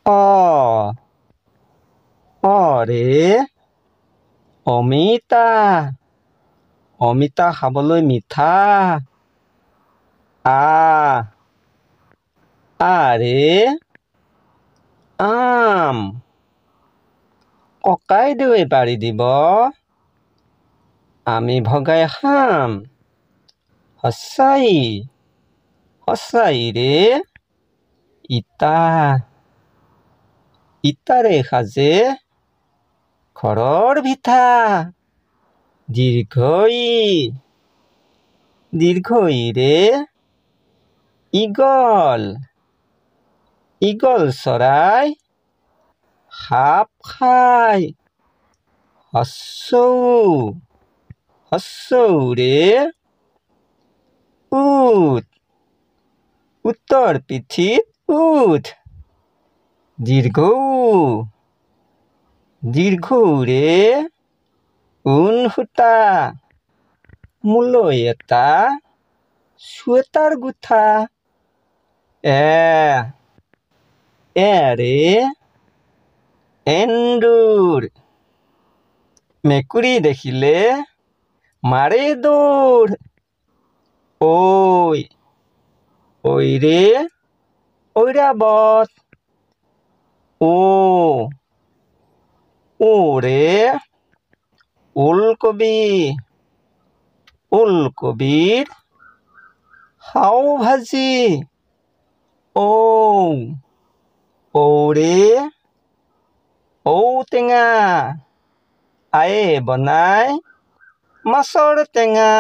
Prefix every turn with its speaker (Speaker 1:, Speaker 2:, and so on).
Speaker 1: অ অৰে অমিতা অমিতা খাবলৈ মিঠা আৰে আম ককাইদেউৱে পাৰি দিব আমি ভগাই খাম সঁচাই সঁচাইৰে ইটাৰে সাজে ঘৰৰ ভিঠা দীৰ্ঘইৰে ঈগল চৰাই সাপ খাই হচৌৰে উটৰ পিঠিত উঠ দীৰ্ঘৌৰে ঊণ সূতা মোলৈ এটা চুৱেটাৰ গোঠা এৰে এন্দুৰ মেকুৰী দেখিলে মাৰে দৌৰ ঐৰে ঐৰাবত ওৰে ওলকবিৰ খাও ভাজি ঔৰে ঔটেঙা আয়ে বনাই মাছৰ টেঙা